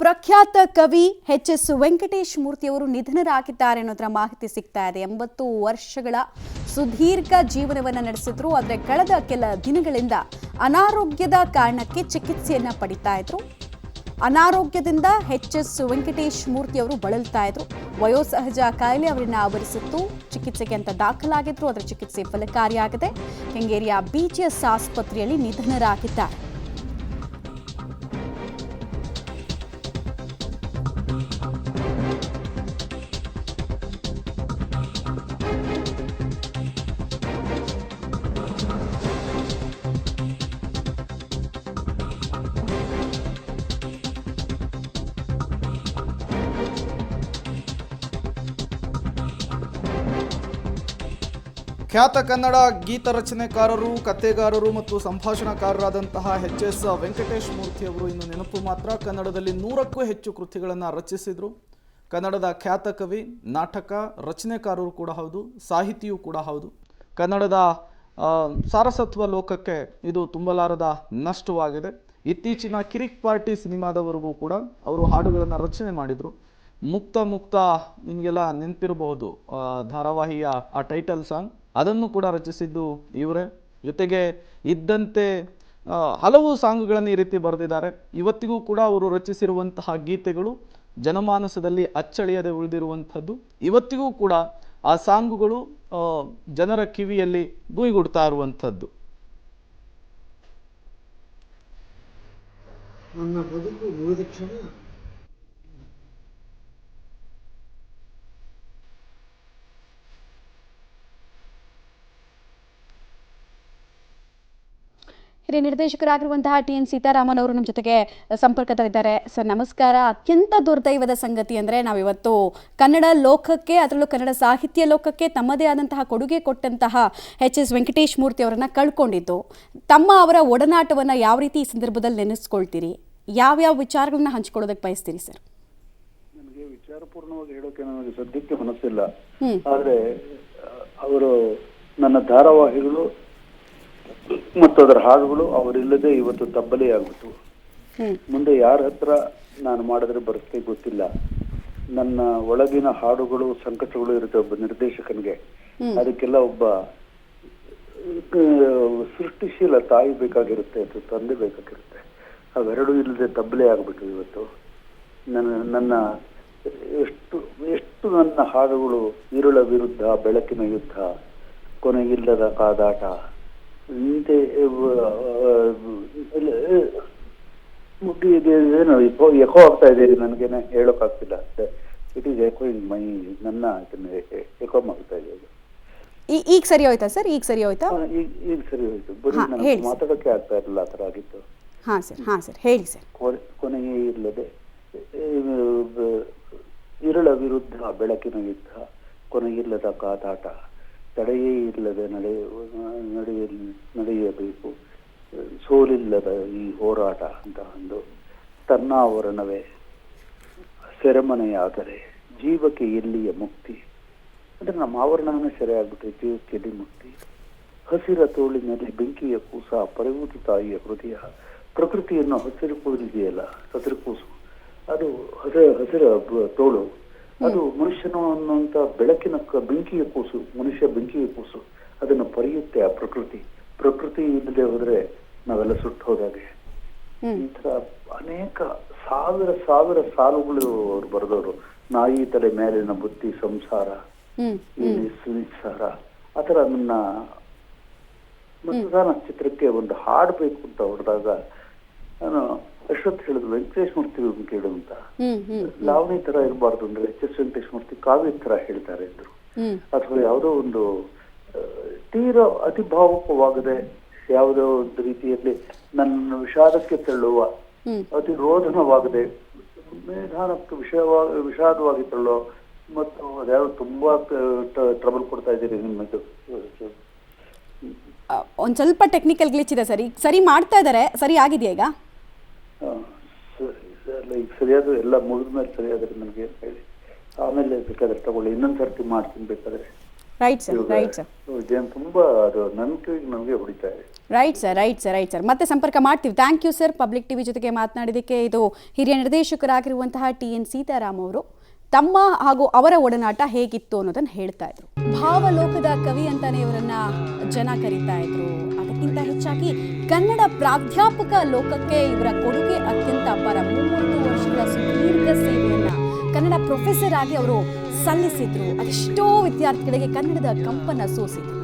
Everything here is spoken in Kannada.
ಪ್ರಖ್ಯಾತ ಕವಿ ಎಚ್.ಎಸ್. ವೆಂಕಟೇಶ್ ಮೂರ್ತಿಯವರು ನಿಧನರಾಗಿದ್ದಾರೆ ಅನ್ನೋದರ ಮಾಹಿತಿ ಸಿಗ್ತಾ ಇದೆ. 80 ವರ್ಷಗಳ ಸುದೀರ್ಘ ಜೀವನವನ್ನು ನಡೆಸಿದ್ರು. ಆದರೆ ಕಳೆದ ಕೆಲ ದಿನಗಳಿಂದ ಅನಾರೋಗ್ಯದ ಕಾರಣಕ್ಕೆ ಚಿಕಿತ್ಸೆಯನ್ನ ಪಡಿತಾ ಇದ್ರು. ಅನಾರೋಗ್ಯದಿಂದ ಎಚ್.ಎಸ್. ವೆಂಕಟೇಶ್ ಮೂರ್ತಿಯವರು ಬಳಲ್ತಾ ಇದ್ರು. ವಯೋಸಹಜ ಕಾಯಿಲೆ ಅವರನ್ನ ಆವರಿಸಿತ್ತು. ಚಿಕಿತ್ಸೆಗೆ ಅಂತ ದಾಖಲಾಗಿದ್ರು. ಅದರ ಚಿಕಿತ್ಸೆ ಫಲಕಾರಿಯಾಗಿದೆ. ಕೆಂಗೇರಿಯ BGS ಆಸ್ಪತ್ರೆಯಲ್ಲಿ ನಿಧನರಾಗಿದ್ದಾರೆ. ಖ್ಯಾತ ಕನ್ನಡ ಗೀತ ರಚನೆಕಾರರು, ಕಥೆಗಾರರು ಮತ್ತು ಸಂಭಾಷಣಾಕಾರರಾದಂತಹ ಎಚ್.ಎಸ್. ವೆಂಕಟೇಶ್ ಮೂರ್ತಿಯವರು ಇನ್ನು ನೆನಪು ಮಾತ್ರ. ಕನ್ನಡದಲ್ಲಿ 100ಕ್ಕೂ ಹೆಚ್ಚು ಕೃತಿಗಳನ್ನು ರಚಿಸಿದರು. ಕನ್ನಡದ ಖ್ಯಾತ ಕವಿ, ನಾಟಕ ರಚನೆಕಾರರು ಕೂಡ ಹೌದು, ಸಾಹಿತಿಯೂ ಕೂಡ ಹೌದು. ಕನ್ನಡದ ಸಾರಸತ್ವ ಲೋಕಕ್ಕೆ ಇದು ತುಂಬಲಾರದ ನಷ್ಟವಾಗಿದೆ. ಇತ್ತೀಚಿನ ಕಿರಿಕ್ ಪಾರ್ಟಿ ಸಿನಿಮಾದವರೆಗೂ ಕೂಡ ಅವರು ಹಾಡುಗಳನ್ನು ರಚನೆ ಮಾಡಿದರು. ಮುಕ್ತ ನಿಮಗೆಲ್ಲ ನೆನಪಿರಬಹುದು, ಧಾರಾವಾಹಿಯ ಆ ಟೈಟಲ್ ಸಾಂಗ್, ಅದನ್ನು ಕೂಡ ರಚಿಸಿದ್ದು ಇವರೇ. ಜೊತೆಗೆ ಇದ್ದಂತೆ ಹಲವು ಸಾಂಗ್ಗಳನ್ನು ಈ ರೀತಿ ಬರೆದಿದ್ದಾರೆ. ಇವತ್ತಿಗೂ ಕೂಡ ಅವರು ರಚಿಸಿರುವಂತಹ ಗೀತೆಗಳು ಜನಮಾನಸದಲ್ಲಿ ಅಚ್ಚಳಿಯದೆ ಉಳಿದಿರುವಂಥದ್ದು. ಇವತ್ತಿಗೂ ಕೂಡ ಆ ಸಾಂಗುಗಳು ಜನರ ಕಿವಿಯಲ್ಲಿ ಗುಯ್ಗುಡ್ತಾ ಇರುವಂಥದ್ದು. ನನ್ನ ಬದುಕು ಮುಗಿದ ಕ್ಷಣ ಹಿರಿಯ ನಿರ್ದೇಶಕರಾಗಿರುವಂತಹ TN ಸೀತಾರಾಮನ್ ಅವರು ನಮ್ಮ ಜೊತೆಗೆ ಸಂಪರ್ಕದಲ್ಲಿದ್ದಾರೆ. ಸರ್ ನಮಸ್ಕಾರ. ಅತ್ಯಂತ ದುರ್ದೈವದ ಸಂಗತಿ ಅಂದರೆ ನಾವಿವತ್ತು ಕನ್ನಡ ಲೋಕಕ್ಕೆ, ಅದರಲ್ಲೂ ಕನ್ನಡ ಸಾಹಿತ್ಯ ಲೋಕಕ್ಕೆ ತಮ್ಮದೇ ಆದಂತಹ ಕೊಡುಗೆ ಕೊಟ್ಟಂತಹ ಎಚ್.ಎಸ್. ವೆಂಕಟೇಶ್ ಮೂರ್ತಿ ಅವರನ್ನು ಕಳ್ಕೊಂಡಿದ್ದು. ಅವರ ಒಡನಾಟವನ್ನು ಯಾವ ರೀತಿ ಈ ಸಂದರ್ಭದಲ್ಲಿ ನೆನೆಸ್ಕೊಳ್ತೀರಿ? ಯಾವ್ಯಾವ ವಿಚಾರಗಳನ್ನ ಹಂಚ್ಕೊಳ್ಳೋದಕ್ಕೆ ಬಯಸ್ತೀರಿ ಸರ್? ನನಗೆ ವಿಚಾರಪೂರ್ಣವಾಗಿ ಹೇಳೋಕೆ ನನಗೆ ಸದ್ಯಕ್ಕೆ ಮನಸ್ಸಿಲ್ಲ. ಆದರೆ ಅವರು ನನ್ನ ಧಾರಾವಾಹಿಗಳು ಮತ್ತು ಅದರ ಹಾಡುಗಳು ಅವರಿಲ್ಲದೆ ಇವತ್ತು ತಬ್ಬಲಿ ಆಗ್ಬಿಟ್ಟು ಮುಂದೆ ಯಾರ ಹತ್ರ ನಾನು ಮಾಡಿದ್ರೆ ಬರುತ್ತೆ ಗೊತ್ತಿಲ್ಲ. ನನ್ನ ಒಳಗಿನ ಹಾಡುಗಳು, ಸಂಕಟಗಳು ಇರುತ್ತೆ ಒಬ್ಬ ನಿರ್ದೇಶಕನಿಗೆ. ಅದಕ್ಕೆಲ್ಲ ಒಬ್ಬ ಸೃಷ್ಟಿಶೀಲ ತಾಯಿ ಬೇಕಾಗಿರುತ್ತೆ ಅಥವಾ ತಂದೆ ಬೇಕಾಗಿರುತ್ತೆ. ಅವೆರಡೂ ಇಲ್ಲದೆ ತಬ್ಬಲಿ ಆಗ್ಬಿಟ್ಟು ಇವತ್ತು ನನ್ನ ಎಷ್ಟು ನನ್ನ ಹಾಡುಗಳು ಇರುಳ ವಿರುದ್ಧ, ಬೆಳಕಿನ ಯುದ್ಧ, ಕೊನೆಯಿಲ್ಲದ ಕಾದಾಟ, ಇಂತೆ ಏನು ಎಕೋ ಆಗ್ತಾ ಇದೆ, ನನಗೇನೆ ಹೇಳೋಕ್ಕಾಗ್ತಿಲ್ಲ. ಇಟ್ ಈಸ್ ಎಕೋ ಇನ್ ಮೈ, ನನ್ನ ಎಕೋ ಮಾಡ್ತಾ ಇದೆ. ಈಗ ಸರಿ ಹೋಯ್ತಾ ಸರ್? ಈಗ ಸರಿ ಹೋಯ್ತಾ? ಈಗ ಸರಿ ಹೋಯ್ತು. ಬರೀ ನನಗೆ ಮಾತಾಡೋಕೆ ಆಗ್ತಾ ಇರಲಿಲ್ಲ, ಆ ಥರ ಆಗಿತ್ತು. ಹಾಂ ಸರ್ ಹೇಳಿ ಸರ್. ಕೊನೆಯೇ ಇಲ್ಲದೆ ಇರುಳ ವಿರುದ್ಧ, ಬೆಳಕಿನ ಯುದ್ಧ, ಕೊನೆಯಿಲ್ಲದ ಕಾದಾಟ, ತಡೆಯೇ ಇಲ್ಲದೆ ನಡೆಯಬೇಕು, ಸೋಲಿಲ್ಲದ ಈ ಹೋರಾಟ ಅಂತ ಒಂದು ತನ್ನಾವರಣವೇ ಸೆರೆಮನೆಯಾದರೆ ಜೀವಕ್ಕೆ ಎಲ್ಲಿಯ ಮುಕ್ತಿ. ಅಂದ್ರೆ ನಮ್ಮ ಆವರಣವೇ ಸೆರೆ ಆಗ್ಬಿಟ್ರೆ ಜೀವಕ್ಕೆ ಎಲ್ಲಿ ಮುಕ್ತಿ. ಹಸಿರ ತೋಳಿನಲ್ಲಿ ಬೆಂಕಿಯ ಕೂಸ, ಪರಿವೂತಿ ತಾಯಿಯ ಹೃದಯ. ಪ್ರಕೃತಿಯನ್ನು ಹಸಿರು ಕೂದಿದೆಯಲ್ಲ, ಹಸಿರು ಕೂಸು, ಅದು ಹಸಿರ ತೋಳು, ಅದು ಮನುಷ್ಯನು ಅನ್ನುವಂತ ಬೆಳಕಿನ ಬೆಂಕಿಯ ಕೂಸು, ಮನುಷ್ಯ ಬೆಂಕಿಯ ಕೂಸು. ಅದನ್ನು ಪರಿಯುತ್ತೆ ಆ ಪ್ರಕೃತಿ ಇಲ್ಲದೆ ಹೋದ್ರೆ ನಾವೆಲ್ಲ ಸುಟ್ಟು ಹೋದಾಗೆ. ಈ ತರ ಅನೇಕ ಸಾವಿರ ಸಾಲುಗಳು ಅವ್ರು ಬರೆದವರು. ನಾಯಿ ತಲೆ ಮೇಲಿನ ಬುದ್ಧಿ ಸಂಸಾರ, ಸಂಸಾರ, ಆತರ ನನ್ನ ಮತದಾನ ಚಿತ್ರಕ್ಕೆ ಒಂದು ಹಾಡ್ಬೇಕು ಅಂತ ಹೊಡೆದಾಗ ನಾನು ಅಶ್ವಥ್ ಹೇಳಿದ್ರು, ವೆಂಕಟೇಶ್ ಮೂರ್ತಿ ಕೇಳು ಅಂತ. ಲಾವಣಿ ತರ ಇರಬಾರ್ದು ಅಂದ್ರೆ ಎಚ್.ಎಸ್. ವೆಂಕಟೇಶ್ ಮೂರ್ತಿ ಕಾವ್ಯ ತರ ಹೇಳ್ತಾರೆ ಅಂದ್ರು. ಅಥವಾ ಯಾವುದೋ ಒಂದು ತೀರಾ ಅತಿ ಭಾವುಕವಾಗದೆ, ಯಾವುದೋ ಒಂದು ರೀತಿಯಲ್ಲಿ ನನ್ನ ವಿಷಾದಕ್ಕೆ ತಳ್ಳುವ, ಅತಿ ರೋಧನವಾಗದೆ, ನಿಧಾನಕ್ಕೆ ವಿಷಾದವಾಗಿ ತಳ್ಳೋ, ಮತ್ತು ಅದ್ಯಾವ ತುಂಬಾ ಟ್ರಬಲ್ ಕೊಡ್ತಾ ಇದ್ದೀರಿ ನಿಮ್ಮದು. ಒಂದ್ ಸ್ವಲ್ಪ ಟೆಕ್ನಿಕಲ್ ಗ್ಲಿಚ್ ಇದೆ ಸರ್. ಈಗ ಸರಿ ಮಾಡ್ತಾ ಇದ್ದಾರೆ, ಸರಿ ಆಗಿದೆಯಾ ಈಗ? ಈಗ ಸರಿಯಾದ ಎಲ್ಲ ಮುಗಿದ ಮೇಲೆ ಸರಿಯಾದ್ರೆ ನನಗೆ ಹೇಳಿ, ಆಮೇಲೆ ಬೇಕಾದ್ರೆ ತಗೊಳ್ಳಿ, ಇನ್ನೊಂದು ಸರ್ತಿ ಮಾಡ್ತೀನಿ ಬೇಕಾದ್ರೆ. ರೈಟ್ ಸರ್, ಇವಾಗ ರೈಟ್ ಸರ್, ಇದೇನು ತುಂಬಾ ಅದು ನನ್ನ ಕಿವಿಗೆ ನಮಗೆ ಹೊಡಿತಾ ಇದೆ. Right sir, right sir, right sir. ಮತ್ತೆ ಸಂಪರ್ಕ ಮಾಡ್ತೀವಿ. Thank you sir public TV ಜೊತೆಗೆ ಮಾತನಾಡಿದ್ದಕ್ಕೆ. ಇದು ಹಿರಿಯ ನಿರ್ದೇಶಕರಾಗಿರುವಂತಹ TN ಸೀತಾರಾಮ್ ಅವರು ತಮ್ಮ ಹಾಗೂ ಅವರ ಒಡನಾಟ ಹೇಗಿತ್ತು ಅನ್ನೋದನ್ನ ಹೇಳ್ತಾ ಇದ್ರು. ಭಾವಲೋಕದ ಕವಿ ಅಂತಾನೆ ಇವರನ್ನ ಜನ ಕರೀತಾ ಇದ್ರು. ಅದಕ್ಕಿಂತ ಹೆಚ್ಚಾಗಿ ಕನ್ನಡ ಪ್ರಾಧ್ಯಾಪಕ ಲೋಕಕ್ಕೆ ಇವರ ಕೊಡುಗೆ ಅತ್ಯಂತ ಅಪಾರ. 30 ವರ್ಷಗಳ ಸುದೀರ್ಘ ಸೇವೆಯನ್ನ ಕನ್ನಡ ಪ್ರೊಫೆಸರ್ ಆಗಿ ಅವರು ಸಲ್ಲಿಸಿದ್ರು. ಅದೆಷ್ಟೋ ವಿದ್ಯಾರ್ಥಿಗಳಿಗೆ ಕನ್ನಡದ ಕಂಪನ ಸೂಸಿದ್ರು.